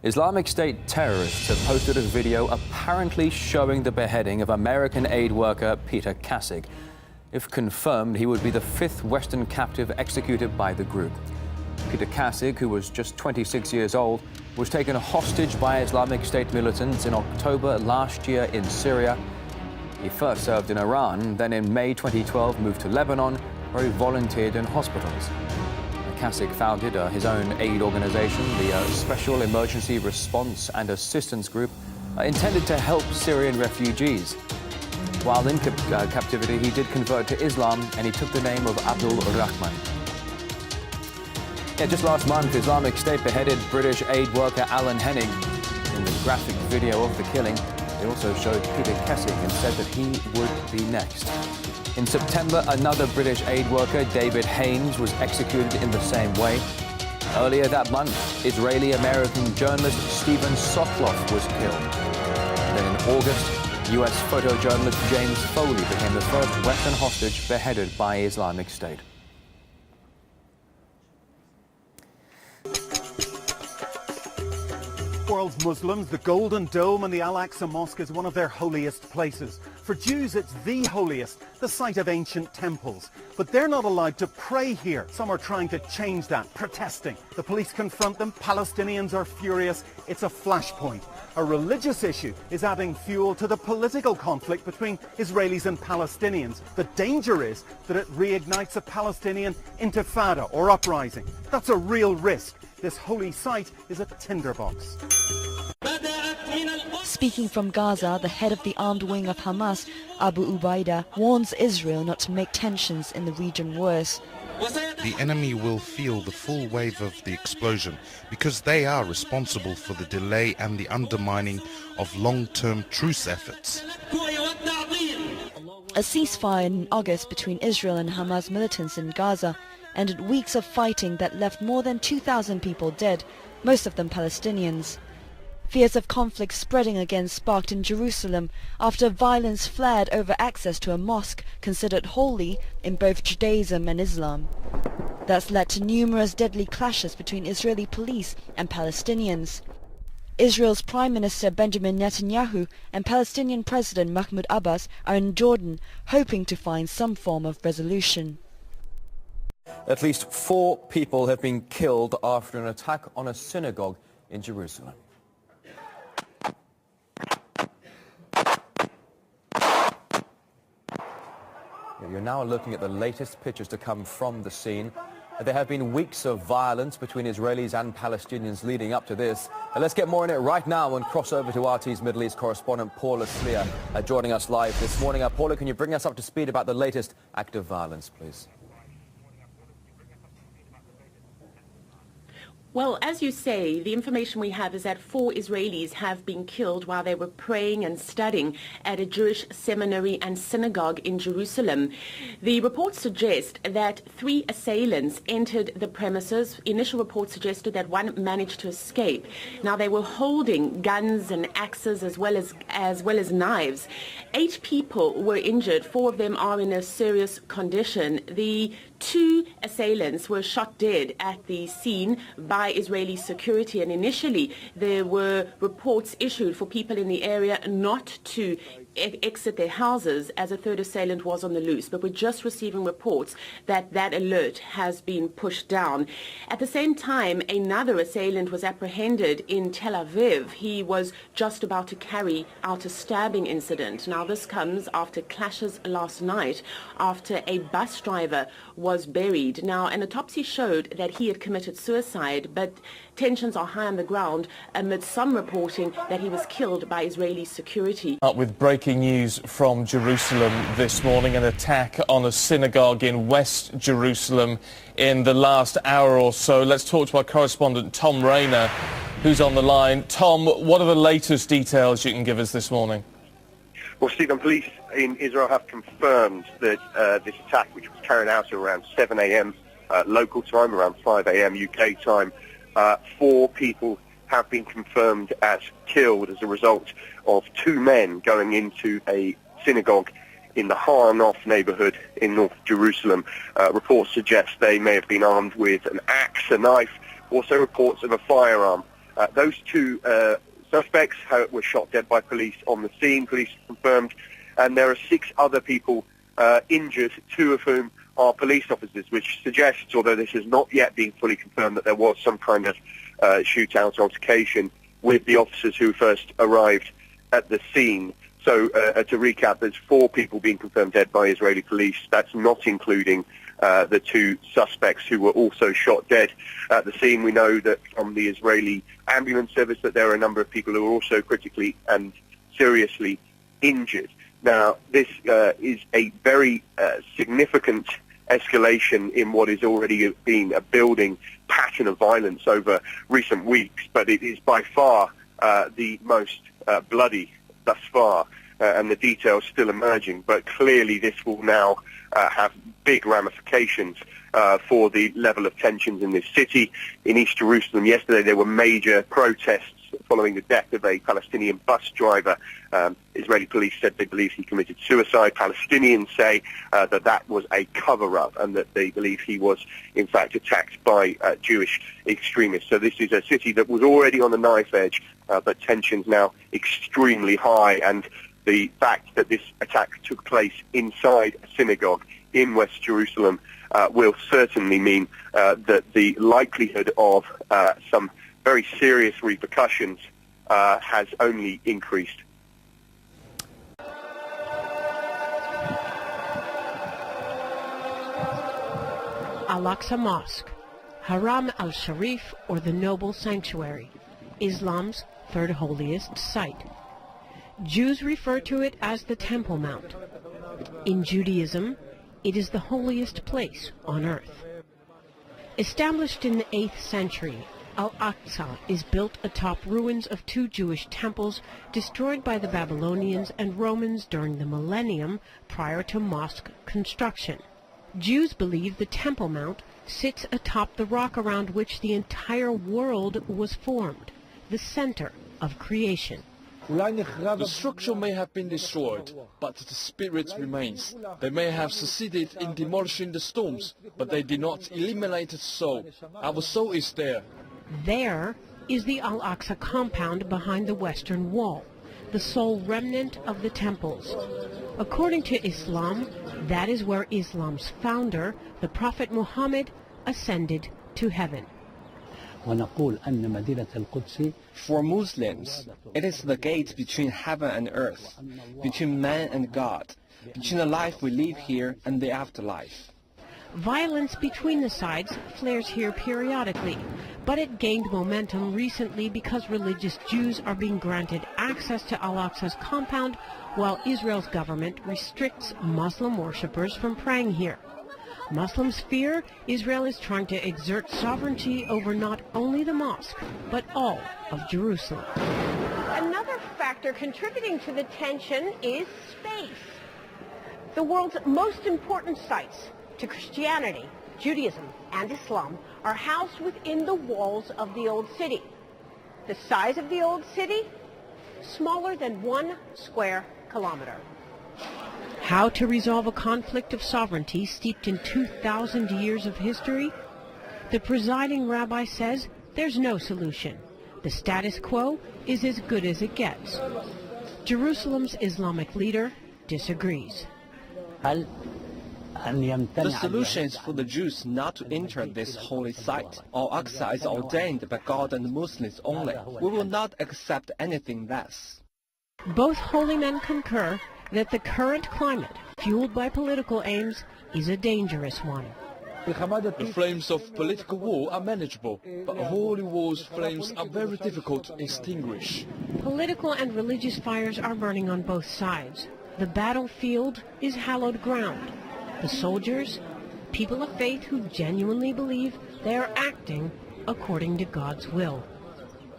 Islamic State terrorists have posted a video apparently showing the beheading of American aid worker Peter Kassig. If confirmed, he would be the fifth Western captive executed by the group. Peter Kassig, who was just 26 years old, was taken hostage by Islamic State militants in October last year in Syria. He first served in Iran, then in May 2012 moved to Lebanon, where he volunteered in hospitals. Kassig founded his own aid organization, the Special Emergency Response and Assistance Group, intended to help Syrian refugees. While in captivity, he did convert to Islam and he took the name of Abdul Rahman. Just last month, Islamic State beheaded British aid worker Alan Henning. In the graphic video of the killing, they also showed Peter Kassig and said that he would be next. In September, another British aid worker, David Haynes, was executed in the same way. Earlier that month, Israeli-American journalist Stephen Sotloff was killed. Then in August, US photojournalist James Foley became the first Western hostage beheaded by Islamic State. World's Muslims, the Golden Dome and the Al-Aqsa Mosque is one of their holiest places. For Jews, it's the holiest, the site of ancient temples. But they're not allowed to pray here. Some are trying to change that, protesting. The police confront them, Palestinians are furious. It's a flashpoint. A religious issue is adding fuel to the political conflict between Israelis and Palestinians. The danger is that it reignites a Palestinian intifada or uprising. That's a real risk. This holy site is a tinderbox. Speaking from Gaza, the head of the armed wing of Hamas, Abu Ubaidah, warns Israel not to make tensions in the region worse. The enemy will feel the full wave of the explosion because they are responsible for the delay and the undermining of long-term truce efforts. A ceasefire in August between Israel and Hamas militants in Gaza ended weeks of fighting that left more than 2,000 people dead, most of them Palestinians. Fears of conflict spreading again sparked in Jerusalem after violence flared over access to a mosque considered holy in both Judaism and Islam. That's led to numerous deadly clashes between Israeli police and Palestinians. Israel's Prime Minister Benjamin Netanyahu and Palestinian President Mahmoud Abbas are in Jordan, hoping to find some form of resolution. At least 4 people have been killed after an attack on a synagogue in Jerusalem. You're now looking at the latest pictures to come from the scene. There have been weeks of violence between Israelis and Palestinians leading up to this. Let's get more on it right now and cross over to RT's Middle East correspondent Paula Slier joining us live this morning. Paula, can you bring us up to speed about the latest act of violence, please? Well, as you say, the information we have is that 4 Israelis have been killed while they were praying and studying at a Jewish seminary and synagogue in Jerusalem. The reports suggest that 3 assailants entered the premises. Initial reports suggested that 1 managed to escape. Now, they were holding guns and axes as well as knives. 8 people were injured. 4 of them are in a serious condition. The 2 assailants were shot dead at the scene by Israeli security, and initially there were reports issued for people in the area not to exit their houses as a 3rd assailant was on the loose, but we're just receiving reports that that alert has been pushed down. At the same time, another assailant was apprehended in Tel Aviv. He was just about to carry out a stabbing incident. Now, this comes after clashes last night after a bus driver was buried. Now, an autopsy showed that he had committed suicide, but tensions are high on the ground amid some reporting that he was killed by Israeli security. With breaking news from Jerusalem this morning, an attack on a synagogue in West Jerusalem in the last hour or so. Let's talk to our correspondent Tom Rayner, who's on the line. Tom, what are the latest details you can give us this morning? Well, Stephen, police in Israel have confirmed that this attack, which was carried out around 7 a.m. Local time, around 5 a.m. UK time, 4 people have been confirmed as killed as a result of 2 men going into a synagogue in the Har Nof neighborhood in North Jerusalem. Reports suggest they may have been armed with an axe, a knife, also reports of a firearm. Those two suspects were shot dead by police on the scene, police confirmed, and there are 6 other people injured, 2 of whom are police officers, which suggests, although this has not yet been fully confirmed, that there was some kind of shootout altercation with the officers who first arrived at the scene. So to recap, there's 4 people being confirmed dead by Israeli police. That's not including the 2 suspects who were also shot dead at the scene. We know that from the Israeli ambulance service that there are a number of people who are also critically and seriously injured. Now, this is a very significant escalation in what has already been a building pattern of violence over recent weeks, but it is by far the most bloody thus far, and the details still emerging. But clearly this will now have big ramifications for the level of tensions in this city. In East Jerusalem yesterday there were major protests following the death of a Palestinian bus driver. Israeli police said they believe he committed suicide. Palestinians say that was a cover-up and that they believe he was in fact attacked by Jewish extremists. So this is a city that was already on the knife edge, but tensions now extremely high, and the fact that this attack took place inside a synagogue in West Jerusalem will certainly mean that the likelihood of some very serious repercussions has only increased. Al-Aqsa Mosque, Haram al-Sharif, or the Noble Sanctuary, Islam's third holiest site. Jews refer to it as the Temple Mount. In Judaism, it is the holiest place on earth. Established in the 8th century, Al-Aqsa is built atop ruins of 2 Jewish temples destroyed by the Babylonians and Romans during the millennium prior to mosque construction. Jews believe the Temple Mount sits atop the rock around which the entire world was formed, the center of creation. The structure may have been destroyed, but the spirit remains. They may have succeeded in demolishing the stones, but they did not eliminate the soul. Our soul is there. There is the Al-Aqsa compound behind the western wall, the sole remnant of the temples. According to Islam, that is where Islam's founder, the Prophet Muhammad, ascended to heaven. For Muslims, it is the gate between heaven and earth, between man and God, between the life we live here and the afterlife. Violence between the sides flares here periodically, but it gained momentum recently because religious Jews are being granted access to Al-Aqsa's compound, while Israel's government restricts Muslim worshippers from praying here. Muslims fear Israel is trying to exert sovereignty over not only the mosque, but all of Jerusalem. Another factor contributing to the tension is space. The world's most important sites to Christianity, Judaism, and Islam are housed within the walls of the Old City. The size of the Old City? Smaller than 1 square kilometer. How to resolve a conflict of sovereignty steeped in 2,000 years of history? The presiding rabbi says there's no solution. The status quo is as good as it gets. Jerusalem's Islamic leader disagrees. The solution is for the Jews not to enter this holy site. Al-Aqsa is ordained by God and Muslims only. We will not accept anything less. Both holy men concur that the current climate, fueled by political aims, is a dangerous one. The flames of political war are manageable, but holy war's flames are very difficult to extinguish. Political and religious fires are burning on both sides. The battlefield is hallowed ground. The soldiers, people of faith who genuinely believe they are acting according to God's will.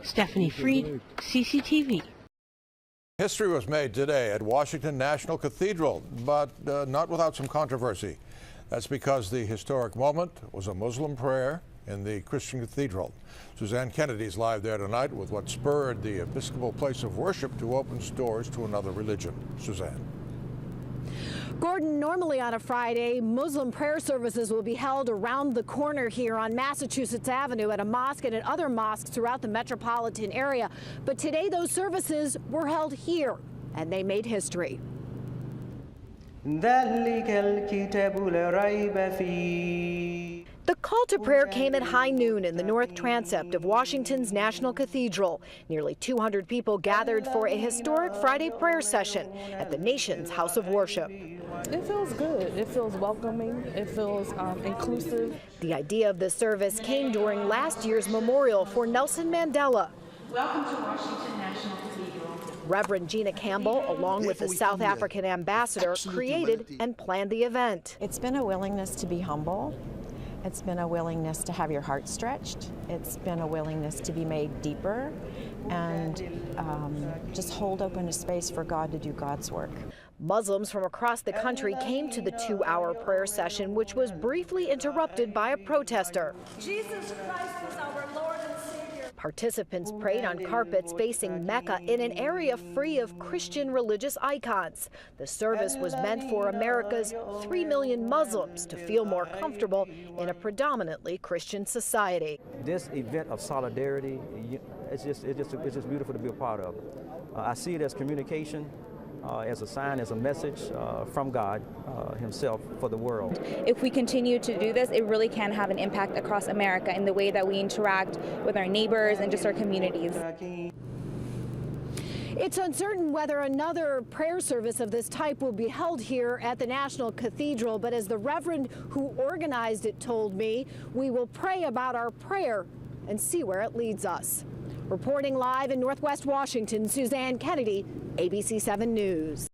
Stephanie Freed, CCTV. History was made today at Washington National Cathedral, but not without some controversy. That's because the historic moment was a Muslim prayer in the Christian cathedral. Suzanne Kennedy's live there tonight with what spurred the Episcopal place of worship to open its doors to another religion. Suzanne. Gordon, normally on a Friday, Muslim prayer services will be held around the corner here on Massachusetts Avenue at a mosque and at other mosques throughout the metropolitan area. But today those services were held here, and they made history. The call to prayer came at high noon in the north transept of Washington's National Cathedral. Nearly 200 people gathered for a historic Friday prayer session at the nation's house of worship. It feels good. It feels welcoming. It feels inclusive. The idea of this service came during last year's memorial for Nelson Mandela. Welcome to Washington National Cathedral. Reverend Gina Campbell, along with the South African ambassador, created and planned the event. It's been a willingness to be humble. It's been a willingness to have your heart stretched. It's been a willingness to be made deeper and just hold open a space for God to do God's work. Muslims from across the country came to the 2-hour prayer session, which was briefly interrupted by a protester. Jesus Christ is our Lord and Savior. Participants prayed on carpets facing Mecca in an area free of Christian religious icons. The service was meant for America's 3 million Muslims to feel more comfortable in a predominantly Christian society. This event of solidarity, it's just beautiful to be a part of. I see it as communication, as a sign, as a message from God himself for the world. If we continue to do this, it really can have an impact across America in the way that we interact with our neighbors and just our communities. It's uncertain whether another prayer service of this type will be held here at the National Cathedral, but as the Reverend who organized it told me, we will pray about our prayer and see where it leads us. Reporting live in Northwest Washington, Suzanne Kennedy, ABC 7 News.